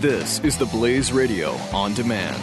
This is the Blaze Radio on demand.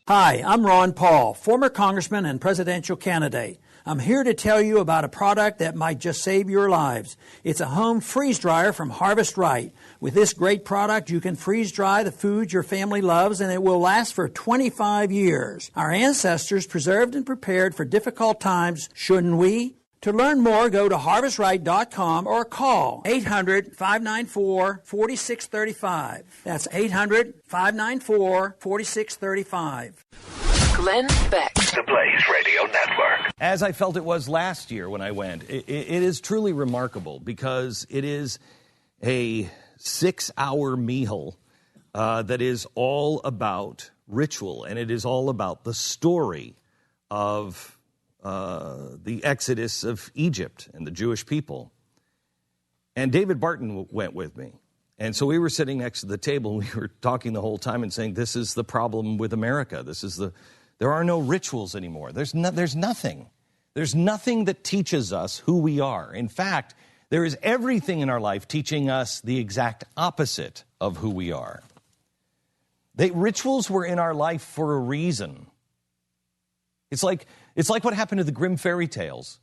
Hi, I'm Ron Paul, former congressman and presidential candidate. I'm here to tell you about a product that might just save your lives. It's a home freeze dryer from Harvest Right. With this great product, you can freeze dry the foods your family loves, and it will last for 25 years. Our ancestors preserved and prepared for difficult times, shouldn't we? To learn more, go to harvestright.com or call 800-594-4635. That's 800-594-4635. Glenn Beck. The Blaze Radio Network. As I felt it was last year when I went, it is truly remarkable because it is a 6-hour meal that is all about ritual, and it is all about the story of the exodus of Egypt and the Jewish people. And David Barton went with me. And so we were sitting next to the table, and we were talking the whole time and saying, this is the problem with America. There are no rituals anymore. There's nothing. There's nothing that teaches us who we are. In fact, there is everything in our life teaching us the exact opposite of who we are. Rituals were in our life for a reason. It's like what happened to the Grimm fairy tales.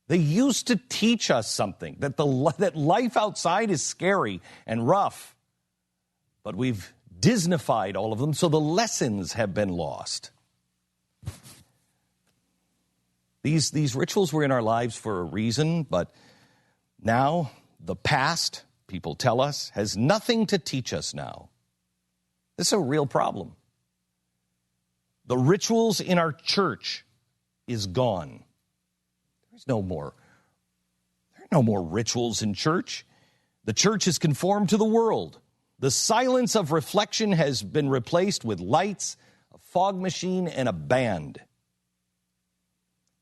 They used to teach us something, that life outside is scary and rough. But we've Disneyfied all of them, so the lessons have been lost. These rituals were in our lives for a reason, but now the past, people tell us, has nothing to teach us now. This is a real problem. The rituals in our church is gone. There are no more rituals in church. The church is conformed to the world. The silence of reflection has been replaced with lights, a fog machine, and a band.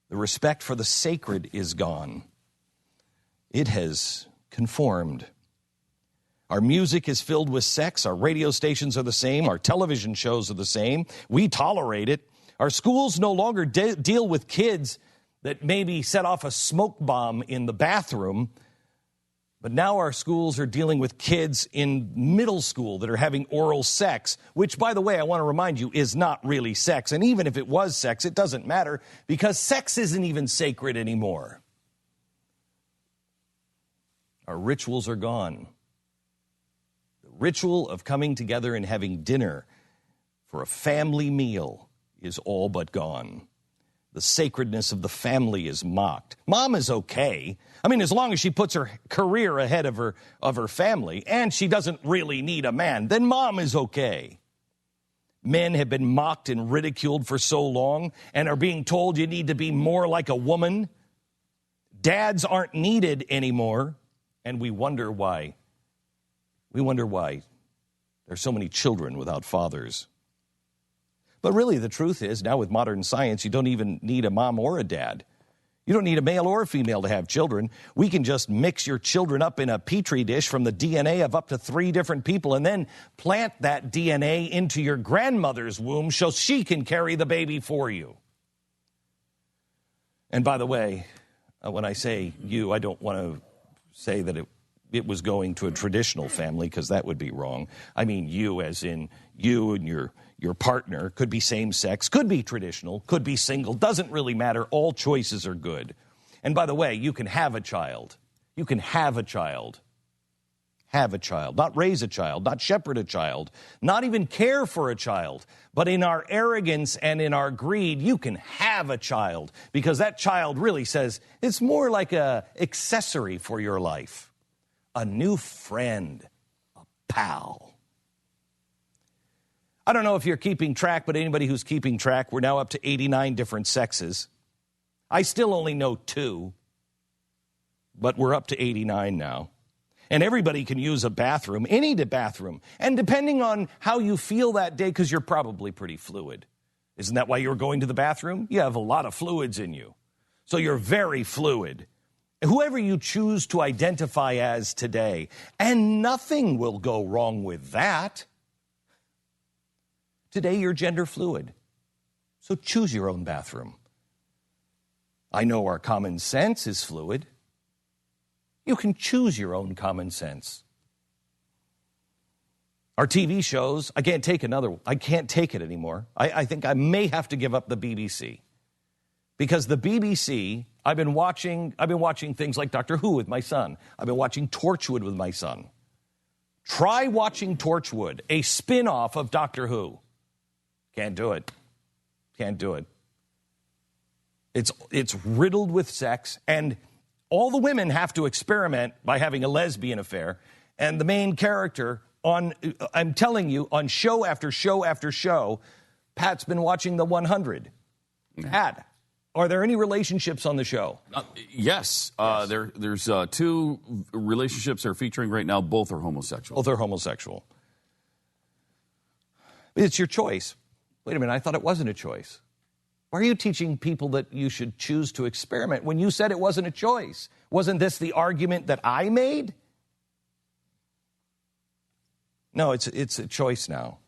The respect for the sacred is gone. It has conformed. Our music is filled with sex. Our radio stations are the same. Our television shows are the same. We tolerate it. Our schools no longer deal with kids that maybe set off a smoke bomb in the bathroom, but now our schools are dealing with kids in middle school that are having oral sex, which, by the way, I want to remind you, is not really sex. And even if it was sex, it doesn't matter because sex isn't even sacred anymore. Our rituals are gone. The ritual of coming together and having dinner for a family meal is all but gone. The sacredness of the family is mocked. Mom is okay. I mean, as long as she puts her career ahead of her family and she doesn't really need a man, then mom is okay. Men have been mocked and ridiculed for so long and are being told you need to be more like a woman. Dads aren't needed anymore, and we wonder why. We wonder why there's so many children without fathers. But really, the truth is, now with modern science, you don't even need a mom or a dad. You don't need a male or a female to have children. We can just mix your children up in a petri dish from the DNA of up to 3 different people and then plant that DNA into your grandmother's womb so she can carry the baby for you. And by the way, when I say you, I don't want to say that it was going to a traditional family, because that would be wrong. I mean you as in you and your partner. Could be same-sex, could be traditional, could be single, doesn't really matter. All choices are good. And by the way, you can have a child. You can have a child. Have a child. Not raise a child, not shepherd a child, not even care for a child. But in our arrogance and in our greed, you can have a child, because that child really says it's more like an accessory for your life. A new friend, a pal. I don't know if you're keeping track, but anybody who's keeping track, we're now up to 89 different sexes. I still only know 2, but we're up to 89 now. And everybody can use a bathroom, any bathroom. And depending on how you feel that day, because you're probably pretty fluid. Isn't that why you're going to the bathroom? You have a lot of fluids in you. So you're very fluid. Whoever you choose to identify as today, and nothing will go wrong with that. Today you're gender fluid, so choose your own bathroom. I know our common sense is fluid. You can choose your own common sense. Our TV shows, I can't take it anymore. I think I may have to give up the BBC. Because the BBC, I've been watching things like Doctor Who with my son. I've been watching Torchwood with my son. Try watching Torchwood, a spin-off of Doctor Who. Can't do it. Can't do it. It's riddled with sex, and all the women have to experiment by having a lesbian affair. And the main character I'm telling you, on show after show after show, Pat's been watching The 100. Pat, are there any relationships on the show? Yes. There's two relationships they're featuring right now. Both are homosexual. Both are homosexual. It's your choice. Wait a minute, I thought it wasn't a choice. Why are you teaching people that you should choose to experiment when you said it wasn't a choice? Wasn't this the argument that I made? No, it's a choice now.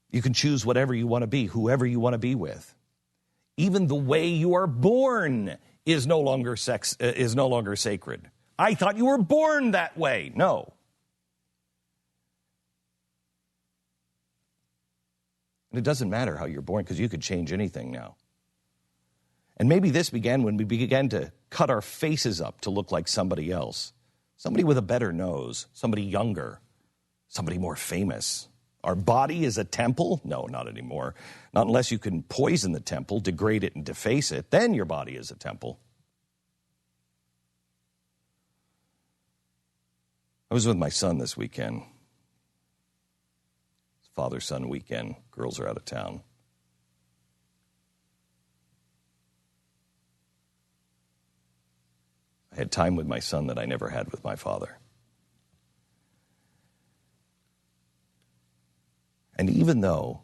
You can choose whatever you want to be, whoever you want to be with. Even the way you are born is no longer sacred. I thought you were born that way. No. And it doesn't matter how you're born because you could change anything now. And maybe this began when we began to cut our faces up to look like somebody else. Somebody with a better nose, somebody younger, somebody more famous. Our body is a temple? No, not anymore. Not unless you can poison the temple, degrade it, and deface it. Then your body is a temple. I was with my son this weekend. It's father-son weekend. Girls are out of town. I had time with my son that I never had with my father. And even though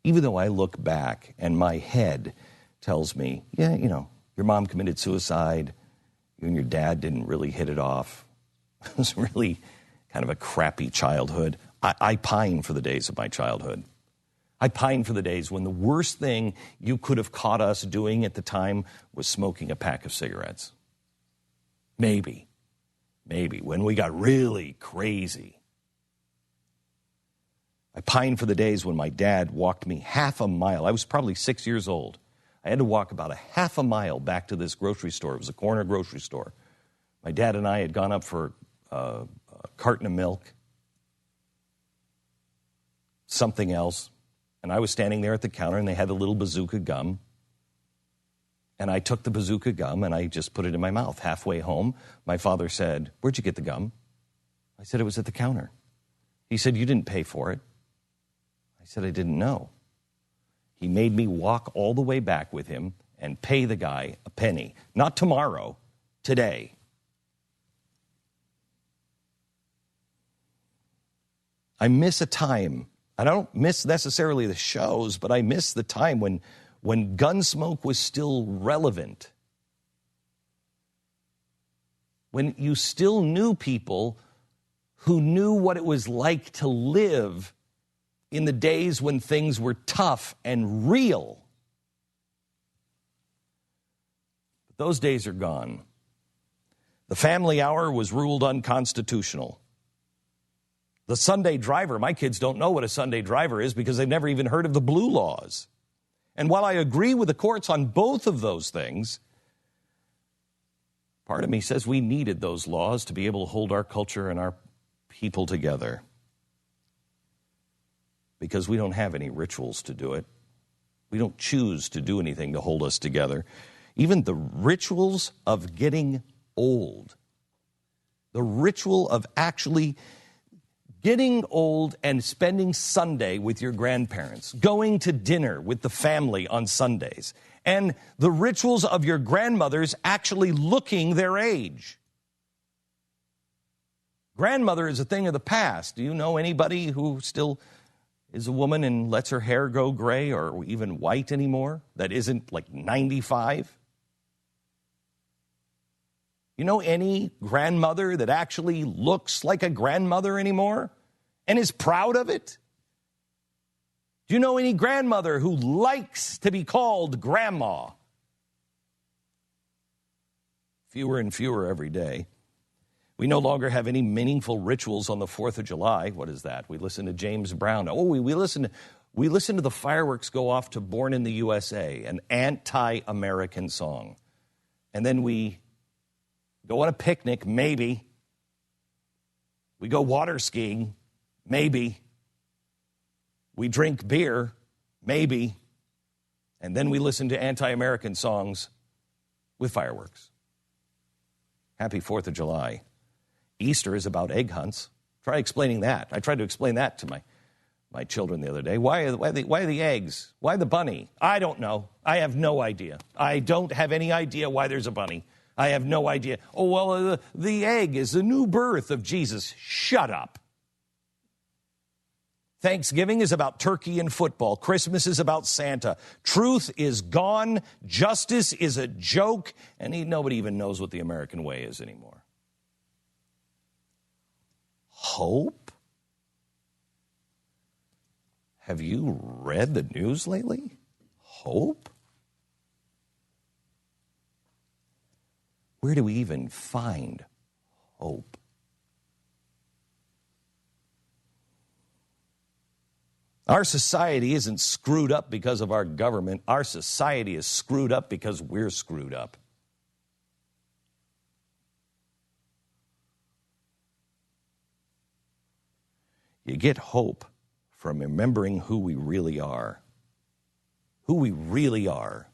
I look back and my head tells me, yeah, your mom committed suicide, you and your dad didn't really hit it off. It was really kind of a crappy childhood. I pine for the days of my childhood. I pine for the days when the worst thing you could have caught us doing at the time was smoking a pack of cigarettes. Maybe, when we got really crazy. I pine for the days when my dad walked me half a mile. I was probably 6 years old. I had to walk about a half a mile back to this grocery store. It was a corner grocery store. My dad and I had gone up for a carton of milk, something else, and I was standing there at the counter, and they had a little bazooka gum. And I took the bazooka gum and I just put it in my mouth. Halfway home, my father said, "Where'd you get the gum?" I said, "It was at the counter." He said, "You didn't pay for it." I said, "I didn't know." He made me walk all the way back with him and pay the guy a penny. Not tomorrow, today. I miss a time. I don't miss necessarily the shows, but I miss the time when Gunsmoke was still relevant, when you still knew people who knew what it was like to live in the days when things were tough and real. But those days are gone. The family hour was ruled unconstitutional. The Sunday driver, my kids don't know what a Sunday driver is because they've never even heard of the blue laws. And while I agree with the courts on both of those things, part of me says we needed those laws to be able to hold our culture and our people together. Because we don't have any rituals to do it. We don't choose to do anything to hold us together. Even the rituals of getting old, the ritual of actually getting old and spending Sunday with your grandparents, going to dinner with the family on Sundays, and the rituals of your grandmothers actually looking their age. Grandmother is a thing of the past. Do you know anybody who still is a woman and lets her hair go gray or even white anymore that isn't like 95? You know any grandmother that actually looks like a grandmother anymore and is proud of it? Do you know any grandmother who likes to be called grandma? Fewer and fewer every day. We no longer have any meaningful rituals on the 4th of July. What is that? We listen to James Brown. Oh, we listen to the fireworks go off to Born in the USA, an anti-American song. And then we go on a picnic, maybe. We go water skiing, maybe. We drink beer, maybe. And then we listen to anti-American songs with fireworks. Happy 4th of July. Easter is about egg hunts. Try explaining that. I tried to explain that to my children the other day. Why the eggs? Why the bunny? I don't know. I have no idea. I don't have any idea why there's a bunny. I have no idea. Oh, well, the egg is the new birth of Jesus. Shut up. Thanksgiving is about turkey and football. Christmas is about Santa. Truth is gone. Justice is a joke. And nobody even knows what the American way is anymore. Hope? Have you read the news lately? Hope? Where do we even find hope? Our society isn't screwed up because of our government. Our society is screwed up because we're screwed up. You get hope from remembering who we really are. Who we really are.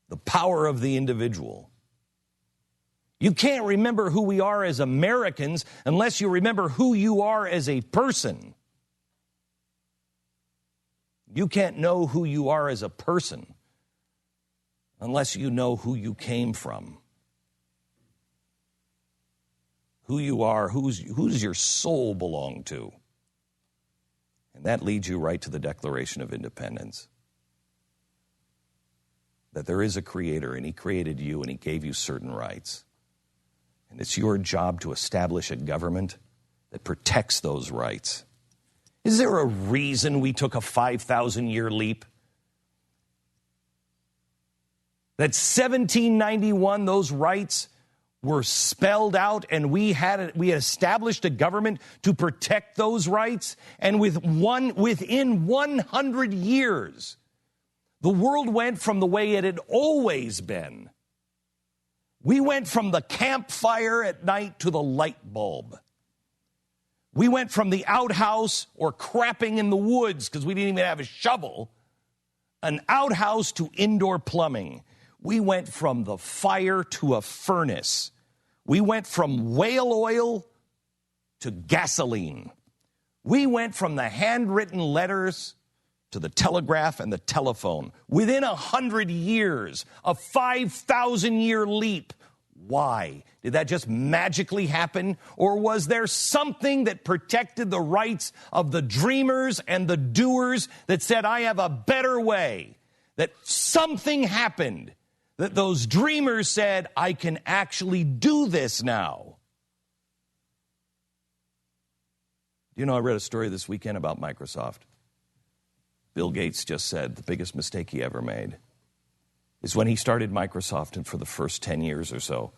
The power of the individual. You can't remember who we are as Americans unless you remember who you are as a person. You can't know who you are as a person unless you know who you came from. Who you are, who does your soul belong to? And that leads you right to the Declaration of Independence. That there is a creator, and he created you, and he gave you certain rights. And it's your job to establish a government that protects those rights. Is there a reason we took a 5,000-year leap? That 1791, those rights were spelled out, and we had established a government to protect those rights. And within 100 years, the world went from the way it had always been. We went from the campfire at night to the light bulb. We went from the outhouse or crapping in the woods because we didn't even have a shovel, an outhouse to indoor plumbing. We went from the fire to a furnace. We went from whale oil to gasoline. We went from the handwritten letters to the telegraph and the telephone. Within 100 years, a 5,000-year leap. Why? Did that just magically happen? Or was there something that protected the rights of the dreamers and the doers that said, I have a better way? That something happened, that those dreamers said, I can actually do this now. You know, I read a story this weekend about Microsoft. Bill Gates just said the biggest mistake he ever made is when he started Microsoft, and for the first 10 years or so,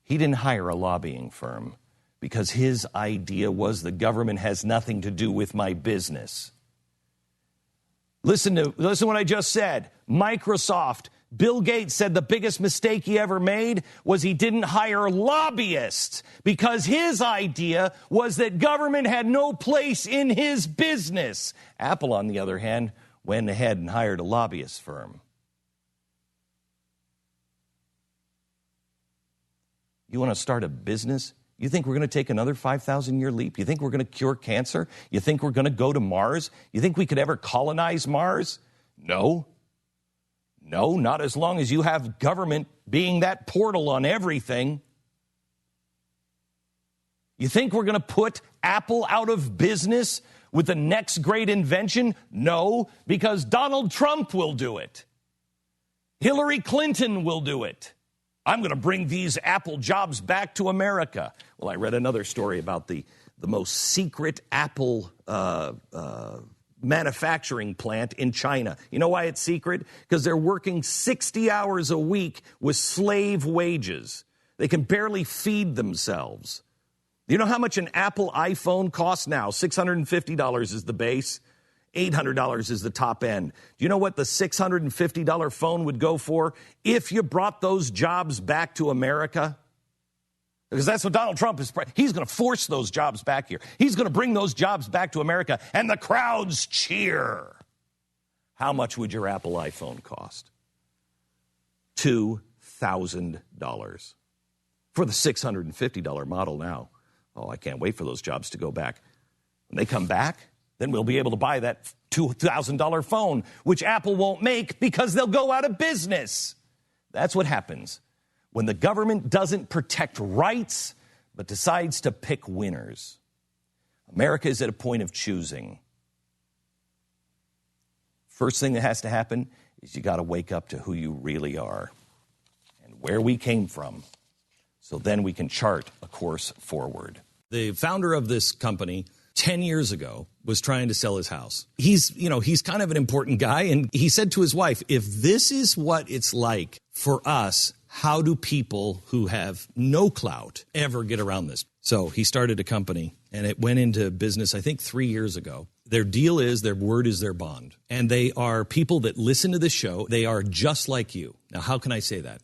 he didn't hire a lobbying firm because his idea was the government has nothing to do with my business. Listen to what I just said. Microsoft, Bill Gates said the biggest mistake he ever made was he didn't hire lobbyists because his idea was that government had no place in his business. Apple, on the other hand, went ahead and hired a lobbyist firm. You want to start a business? You think we're going to take another 5,000-year leap? You think we're going to cure cancer? You think we're going to go to Mars? You think we could ever colonize Mars? No. No, not as long as you have government being that portal on everything. You think we're going to put Apple out of business with the next great invention? No, because Donald Trump will do it. Hillary Clinton will do it. I'm going to bring these Apple jobs back to America. Well, I read another story about the most secret Apple manufacturing plant in China. You know why it's secret? Because they're working 60 hours a week with slave wages. They can barely feed themselves. You know how much an Apple iPhone costs now? $650 is the base. $800 is the top end. Do you know what the $650 phone would go for if you brought those jobs back to America? Because that's what Donald Trump is. He's going to force those jobs back here. He's going to bring those jobs back to America, and the crowds cheer. How much would your Apple iPhone cost? $2,000 for the $650 model now. Oh, I can't wait for those jobs to go back. When they come back, then we'll be able to buy that $2,000 phone, which Apple won't make because they'll go out of business. That's what happens when the government doesn't protect rights but decides to pick winners. America is at a point of choosing. First thing that has to happen is you got to wake up to who you really are and where we came from, so then we can chart a course forward. The founder of this company 10 years ago was trying to sell his house. He's kind of an important guy, and he said to his wife, if this is what it's like for us, how do people who have no clout ever get around this? So he started a company, and it went into business, I think, 3 years ago. Their deal is their word is their bond, and they are people that listen to this show. They are just like you. Now, how can I say that?